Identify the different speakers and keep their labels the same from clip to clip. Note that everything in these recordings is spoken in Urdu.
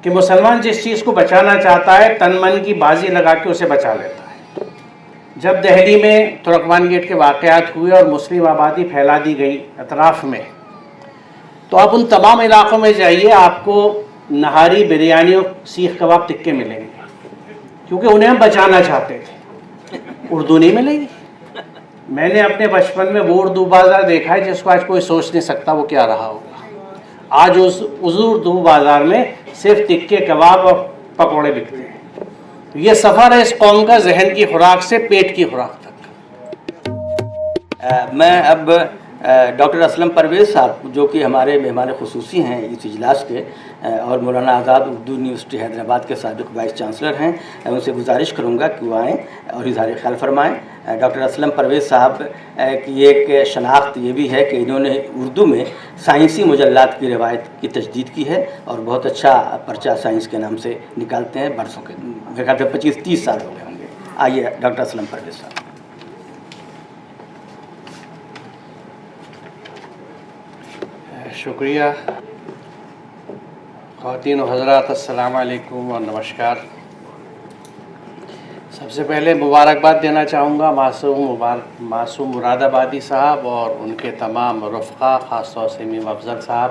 Speaker 1: کہ مسلمان جس چیز کو بچانا چاہتا ہے تن من کی بازی لگا کے اسے بچا لیتا ہے۔ جب دہلی میں ترکمان گیٹ کے واقعات ہوئے اور مسلم آبادی پھیلا دی گئی اطراف میں، تو آپ ان تمام علاقوں میں جائیے، آپ کو نہاری بریانی اور سیخ کباب ٹکے ملیں گے، کیونکہ انہیں ہم بچانا چاہتے تھے۔ اردو نہیں ملے گی۔ میں نے اپنے بچپن میں وہ اردو بازار دیکھا ہے جس کو آج کوئی سوچ نہیں سکتا وہ کیا رہا ہوگا۔ آج اس اردو بازار میں صرف ٹکے کباب اور پکوڑے بکتے ہیں۔ یہ سفر ہے اس قوم کا ذہن کی خوراک سے پیٹ کی خوراک تک۔
Speaker 2: میں اب ڈاکٹر اسلم پرویز صاحب جو کہ ہمارے مہمان خصوصی ہیں اس اجلاس کے اور مولانا آزاد اردو یونیورسٹی حیدرآباد کے سابق وائس چانسلر ہیں، ان سے گزارش کروں گا کہ وہ آئیں اور اظہار خیال فرمائیں۔ ڈاکٹر اسلم پرویز صاحب کی ایک شناخت یہ بھی ہے کہ انہوں نے اردو میں سائنسی مجلات کی روایت کی تجدید کی ہے اور بہت اچھا پرچہ سائنس کے نام سے نکالتے ہیں، برسوں کے میرے خیال سے 25-30 سال ہو گئے ہوں گے۔ آئیے ڈاکٹر اسلم پرویز صاحب۔
Speaker 1: شکریہ۔ خواتین و حضرات، السلام علیکم اور نمسکار۔ سب سے پہلے مبارکباد دینا چاہوں گا معصوم مراد آبادی صاحب اور ان کے تمام رفقا، خاص طور سے میم افضل صاحب،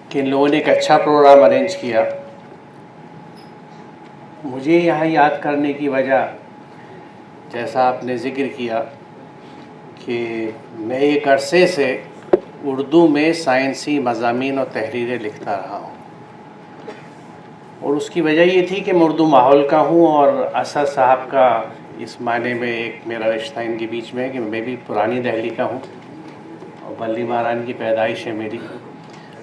Speaker 1: کہ ان لوگوں نے ایک اچھا پروگرام ارینج کیا۔ مجھے یہاں یاد کرنے کی وجہ، جیسا آپ نے ذکر کیا، کہ میں ایک عرصے سے اردو میں سائنسی مضامین اور تحریریں لکھتا رہا ہوں، اور اس کی وجہ یہ تھی کہ میں اردو ماحول کا ہوں، اور اسد صاحب کا اس معنی میں ایک میرا رشتہ ان کے بیچ میں ہے کہ میں بھی پرانی دہلی کا ہوں اور بلی مہران کی پیدائش ہے میری،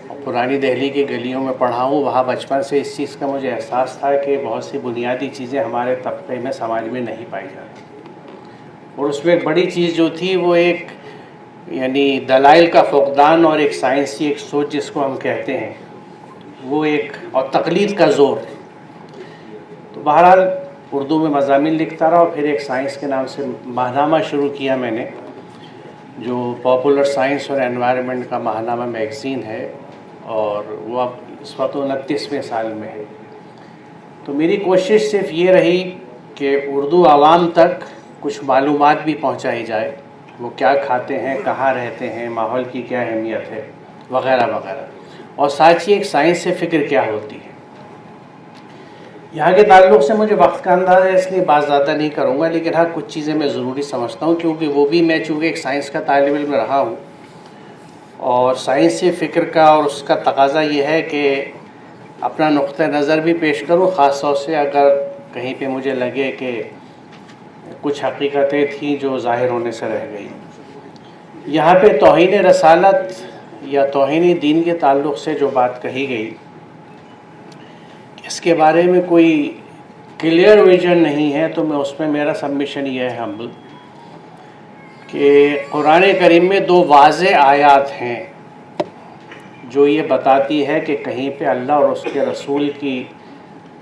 Speaker 1: اور پرانی دہلی کی گلیوں میں پڑھا ہوں۔ وہاں بچپن سے اس چیز کا مجھے احساس تھا کہ بہت سی بنیادی چیزیں ہمارے طبقے میں، سماج میں نہیں پائی جاتی، اور اس میں ایک بڑی چیز جو تھی وہ ایک یعنی دلائل کا فقدان اور ایک سائنسی ایک سوچ جس کو ہم کہتے ہیں، وہ ایک، اور تقلید کا زور۔ تو بہرحال اردو میں مضامین لکھتا رہا، اور پھر ایک سائنس کے نام سے ماہنامہ شروع کیا میں نے، جو پاپولر سائنس اور انوائرمنٹ کا ماہنامہ میگزین ہے، اور وہ اب اس وقت 29ویں سال میں ہے۔ تو میری کوشش صرف یہ رہی کہ اردو عوام تک کچھ معلومات بھی پہنچائی جائے، وہ کیا کھاتے ہیں، کہاں رہتے ہیں، ماحول کی کیا اہمیت ہے، وغیرہ وغیرہ، اور ساتھ ہی ایک سائنس سے فکر کیا ہوتی ہے۔ یہاں کے تعلق سے مجھے وقت کا اندازہ ہے، اس لیے بات زیادہ نہیں کروں گا، لیکن ہاں کچھ چیزیں میں ضروری سمجھتا ہوں، کیونکہ وہ بھی میں چونکہ ایک سائنس کا طالب علم رہا ہوں، اور سائنسی فکر کا اور اس کا تقاضا یہ ہے کہ اپنا نقطہ نظر بھی پیش کروں، خاص طور سے اگر کہیں پہ مجھے لگے کہ کچھ حقیقتیں تھیں جو ظاہر ہونے سے رہ گئی۔ یہاں پہ توہین رسالت یا توہین دین کے تعلق سے جو بات کہی گئی، اس کے بارے میں کوئی کلیئر ویژن نہیں ہے، تو میں اس میں میرا سبمیشن یہ ہے ہمبل، کہ قرآن کریم میں 2 واضح آیات ہیں جو یہ بتاتی ہے کہ کہیں پہ اللہ اور اس کے رسول کی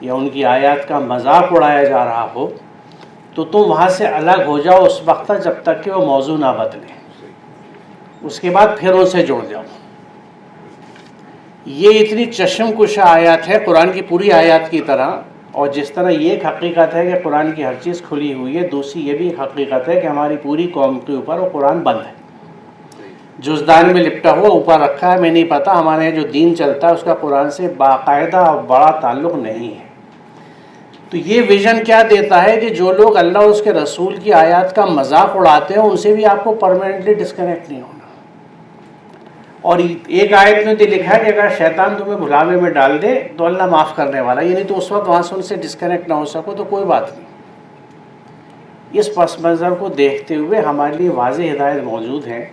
Speaker 1: یا ان کی آیات کا مذاق اڑایا جا رہا ہو تو تم وہاں سے الگ ہو جاؤ اس وقت تک جب تک کہ وہ موضوع نہ بدلے، اس کے بعد پھر ان سے جڑ جاؤ۔ یہ اتنی چشم کشا آیات ہے قرآن کی پوری آیات کی طرح، اور جس طرح یہ ایک حقیقت ہے کہ قرآن کی ہر چیز کھلی ہوئی ہے، دوسری یہ بھی ایک حقیقت ہے کہ ہماری پوری قوم کے اوپر وہ قرآن بند ہے، جزدان میں لپٹا ہوا اوپر رکھا ہے۔ میں نہیں پتا ہمارے یہاں جو دین چلتا ہے اس کا قرآن سے باقاعدہ اور بڑا تعلق نہیں ہے۔ تو یہ ویژن کیا دیتا ہے کہ جو لوگ اللہ اور اس کے رسول کی آیات کا مذاق اڑاتے ہیں ان سے بھی آپ کو پرماننٹلی ڈسکنیکٹ نہیں ہونا۔ اور ایک آیت میں تو لکھا ہے کہ اگر شیطان تمہیں بھلاوے میں ڈال دے تو اللہ معاف کرنے والا، یعنی تو اس وقت وہاں سے ان سے ڈسکنیکٹ نہ ہو سکو تو کوئی بات نہیں۔ اس پس منظر کو دیکھتے ہوئے ہمارے لیے واضح ہدایت موجود ہیں۔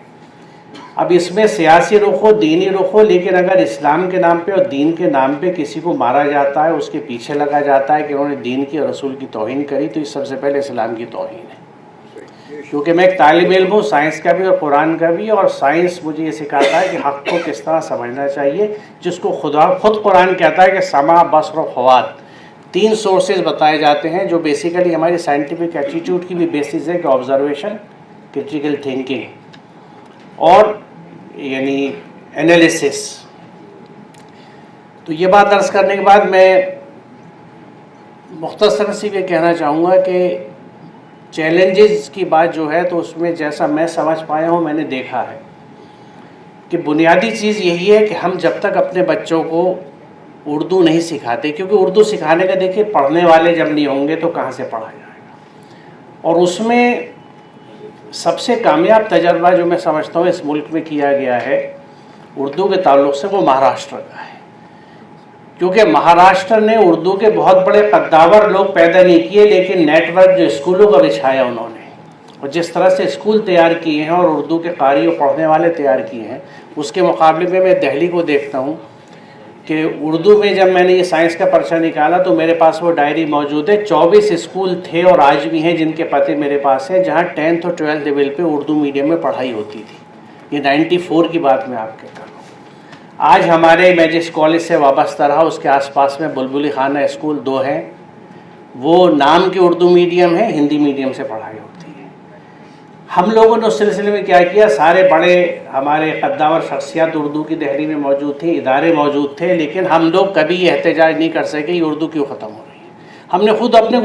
Speaker 1: اب اس میں سیاسی رخ ہو، دینی رخ ہو، لیکن اگر اسلام کے نام پہ اور دین کے نام پہ کسی کو مارا جاتا ہے، اس کے پیچھے لگا جاتا ہے کہ انہوں نے دین کی اور رسول کی توہین کری، تو اس سب سے پہلے اسلام کی توہین ہے۔ کیونکہ میں ایک طالب علم ہوں، سائنس کا بھی اور قرآن کا بھی، اور سائنس مجھے یہ سکھاتا ہے کہ حق کو کس طرح سمجھنا چاہیے، جس کو خود قرآن کہتا ہے کہ سمع، بصر و فؤاد 3 سورسز بتائے جاتے ہیں جو بیسیکلی ہماری سائنٹیفک ایٹیٹیوڈ کی بھی بیسس ہے، کہ آبزرویشن، کرٹیکل تھنکنگ اور یعنی انالیسس۔ تو یہ بات عرض کرنے کے بعد میں مختصر سی یہ کہنا چاہوں گا کہ چیلنجز کی بات جو ہے تو اس میں جیسا میں سمجھ پایا ہوں، میں نے دیکھا ہے کہ بنیادی چیز یہی ہے کہ ہم جب تک اپنے بچوں کو اردو نہیں سکھاتے، کیونکہ اردو سکھانے کا دیکھیے پڑھنے والے جب نہیں ہوں گے تو کہاں سے پڑھا جائے گا. اور اس میں سب سے کامیاب تجربہ جو میں سمجھتا ہوں اس ملک میں کیا گیا ہے اردو کے تعلق سے، وہ مہاراشٹر کا ہے. کیونکہ مہاراشٹر نے اردو کے بہت بڑے قداور لوگ پیدا نہیں کیے، لیکن نیٹ ورک جو اسکولوں کا بچھایا انہوں نے، اور جس طرح سے اسکول تیار کیے ہیں اور اردو کے قاری اور پڑھنے والے تیار کیے ہیں، اس کے مقابلے میں دہلی کو دیکھتا ہوں کہ اردو میں جب میں نے یہ سائنس کا پرچہ نکالا تو میرے پاس وہ ڈائری موجود ہے. 24 اسکول تھے اور آج بھی ہیں جن کے پتے میرے پاس ہیں، جہاں 10th اور 12th لیول پہ اردو میڈیم میں پڑھائی ہوتی تھی. یہ 94 کی بات میں آپ کے کر رہا ہوں. آج ہمارے میں جس کالج سے وابستہ رہا اس کے آس پاس میں بلبلی خانہ اسکول 2 ہیں، وہ نام کے اردو میڈیم ہے، ہندی میڈیم سے پڑھائی ہوتی ہے. ہم لوگوں نے اس سلسلے میں کیا کیا، سارے بڑے ہمارے قداور شخصیات اردو کی دہلی میں موجود تھیں، ادارے موجود تھے، لیکن ہم لوگ کبھی یہ احتجاج نہیں کر سکے کہ اردو کیوں ختم ہو رہی ہے. ہم نے خود اپنے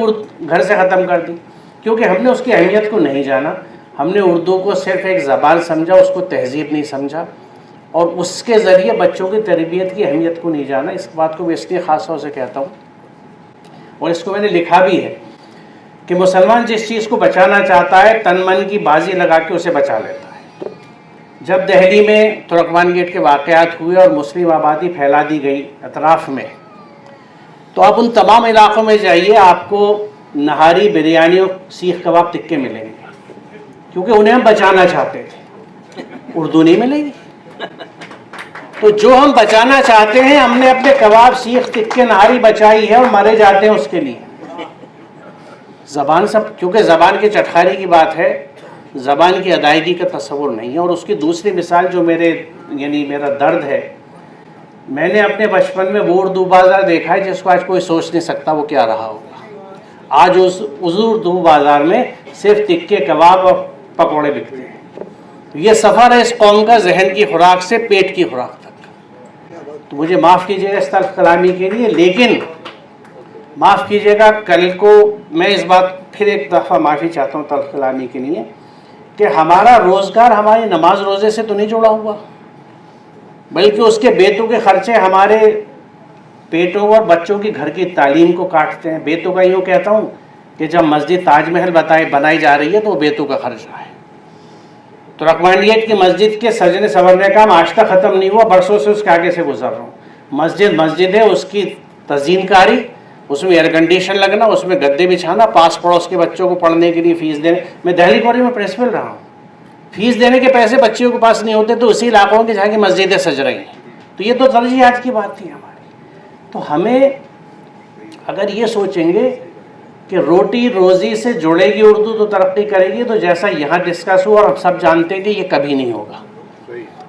Speaker 1: گھر سے ختم کر دی، کیونکہ ہم نے اس کی اہمیت کو نہیں جانا. ہم نے اردو کو صرف ایک زبان سمجھا، اس کو تہذیب نہیں سمجھا، اور اس کے ذریعے بچوں کی تربیت کی اہمیت کو نہیں جانا. اس بات کو میں اس لیے خاص طور سے کہتا ہوں، اور اس کو میں نے لکھا بھی ہے کہ مسلمان جس چیز کو بچانا چاہتا ہے تن من کی بازی لگا کے اسے بچا لیتا ہے. جب دہلی میں ترکمان گیٹ کے واقعات ہوئے اور مسلم آبادی پھیلا دی گئی اطراف میں، تو آپ ان تمام علاقوں میں جائیے، آپ کو نہاری، بریانی اور سیخ کباب تکے ملیں گے، کیونکہ انہیں ہم بچانا چاہتے تھے. اردو نہیں ملے گی. تو جو ہم بچانا چاہتے ہیں، ہم نے اپنے کباب، سیخ، تکے، نہاری بچائی ہے اور مرے جاتے ہیں اس کے لیے. زبان سب، کیونکہ زبان کی چٹخاری کی بات ہے، زبان کی ادائیگی کا تصور نہیں ہے. اور اس کی دوسری مثال جو میرا درد ہے، میں نے اپنے بچپن میں وہ اردو بازار دیکھا ہے جس کو آج کوئی سوچ نہیں سکتا وہ کیا رہا ہوگا. آج اس اردو بازار میں صرف تکے، کباب اور پکوڑے بکتے ہیں. یہ سفر ہے اس قوم کا ذہن کی خوراک سے پیٹ کی خوراک تک. تو مجھے معاف کیجیے گا اس تلخ کلامی کے لیے، لیکن معاف کیجیے گا، کل کو میں اس بات پھر ایک دفعہ معافی چاہتا ہوں تلخ کلامی کے لیے، کہ ہمارا روزگار ہماری نماز روزے سے تو نہیں جڑا ہوا، بلکہ اس کے بیتوں کے خرچے ہمارے پیٹوں اور بچوں کی گھر کی تعلیم کو کاٹتے ہیں. بیتوں کا یوں کہتا ہوں کہ جب مسجد تاج محل بنائی جا رہی ہے تو وہ بیتوں کا خرچہ ہے. ترکمان گیٹ کی مسجد کے سجنے سنورنے کا کام آج تک ختم نہیں ہوا، برسوں سے اس کے آگے سے گزر رہا ہوں. مسجد ہے، اس کی تزئین کاری، اس میں ایئر کنڈیشن لگنا، اس میں گدے بچھانا، پاس پڑوس کے بچوں کو پڑھنے کے لیے فیس دینے. میں دہلی کالج میں پرنسپل رہا ہوں، فیس دینے کے پیسے بچیوں کے پاس نہیں ہوتے، تو اسی علاقوں کے جہاں کی مسجدیں سج رہی ہیں. تو یہ تو ترجیحات کی بات تھی ہماری. تو ہمیں اگر یہ سوچیں گے کہ روٹی روزی سے جڑے گی اردو تو ترقی کرے گی، تو جیسا یہاں ڈسکس ہوا اور ہم سب جانتے ہیں کہ یہ کبھی نہیں ہوگا.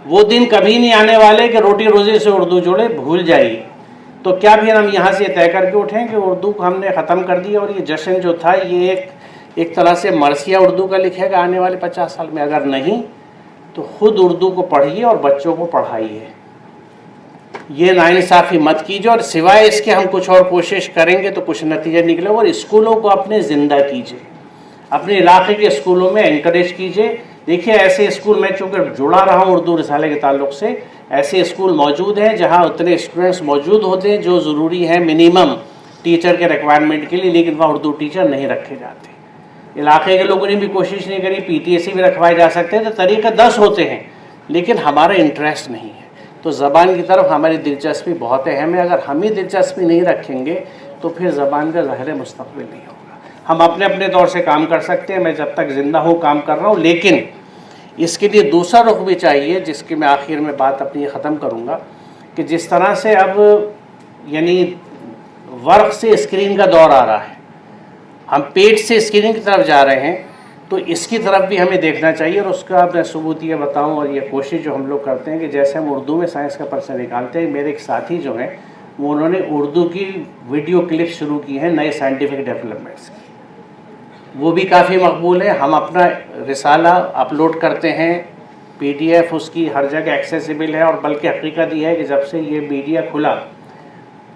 Speaker 1: وہ دن کبھی نہیں آنے والے کہ روٹی روزی سے اردو جڑے، بھول جائیے. تو کیا پھر ہم یہاں سے طے کر کے اٹھیں کہ اردو کو ہم نے ختم کر دیا، اور یہ جشن جو تھا یہ ایک طرح سے مرثیہ اردو کا لکھے گا آنے والے 50 سال میں؟ اگر نہیں تو خود اردو کو پڑھیے اور بچوں کو پڑھائیے. یہ ناانصافی مت کیجیے، اور سوائے اس کے ہم کچھ اور کوشش کریں گے تو کچھ نتیجہ نکلے. اور اسکولوں کو اپنے زندہ کیجیے، اپنے علاقے کے اسکولوں میں انکریج کیجیے. دیکھیے ایسے اسکول، میں چونکہ جڑا رہا ہوں اردو رسالے کے تعلق سے، ایسے اسکول موجود ہیں جہاں اتنے اسٹوڈنٹس موجود ہوتے ہیں جو ضروری ہیں منیمم ٹیچر کے ریکوائرمنٹ کے لیے، لیکن وہاں اردو ٹیچر نہیں رکھے جاتے. علاقے کے لوگوں نے بھی کوشش نہیں کری، PTSC بھی رکھوائے جا سکتے ہیں. تو طریقے 10 ہوتے ہیں، لیکن ہمارا انٹرسٹ نہیں ہے. تو زبان کی طرف ہماری دلچسپی بہت اہم ہے. اگر ہم ہی دلچسپی نہیں رکھیں گے تو پھر زبان کا ظاہر مستقبل نہیں ہوگا. ہم اپنے طور سے کام کر سکتے ہیں، میں جب تک زندہ ہوں کام کر رہا ہوں، لیکن اس کے لیے دوسرا رخ بھی چاہیے، جس کی میں آخر میں بات اپنی ختم کروں گا، کہ جس طرح سے اب ورق سے اسکرین کا دور آ رہا ہے، ہم پیج سے اسکرین کی طرف جا رہے ہیں، تو اس کی طرف بھی ہمیں دیکھنا چاہیے. اور اس کا میں ثبوت یہ بتاؤں، اور یہ کوشش جو ہم لوگ کرتے ہیں کہ جیسے ہم اردو میں سائنس کا پرچہ نکالتے ہیں، میرے ایک ساتھی جو ہیں وہ انہوں نے اردو کی ویڈیو کلپ شروع کی ہیں نئے سائنٹیفک ڈیولپمنٹس کی، وہ بھی کافی مقبول ہے. ہم اپنا رسالہ اپلوڈ کرتے ہیں، PDF اس کی ہر جگہ ایکسیسیبل ہے. اور بلکہ حقیقت یہ ہے کہ جب سے یہ میڈیا کھلا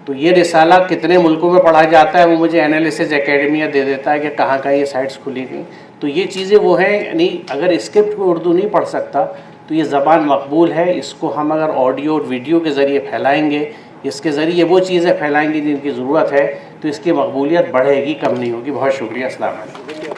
Speaker 1: تو یہ رسالہ کتنے ملکوں میں پڑھا جاتا ہے وہ مجھے انالیسس اکیڈمیا دے دیتا ہے کہ کہاں کہاں یہ سائٹس کھلی گئی. تو یہ چیزیں وہ ہیں، یعنی اگر اسکرپٹ کو اردو نہیں پڑھ سکتا تو یہ زبان مقبول ہے. اس کو ہم اگر آڈیو اور ویڈیو کے ذریعے پھیلائیں گے، اس کے ذریعے وہ چیزیں پھیلائیں گے جن کی ضرورت ہے، تو اس کی مقبولیت بڑھے گی، کم نہیں ہوگی. بہت شکریہ. السلام علیکم.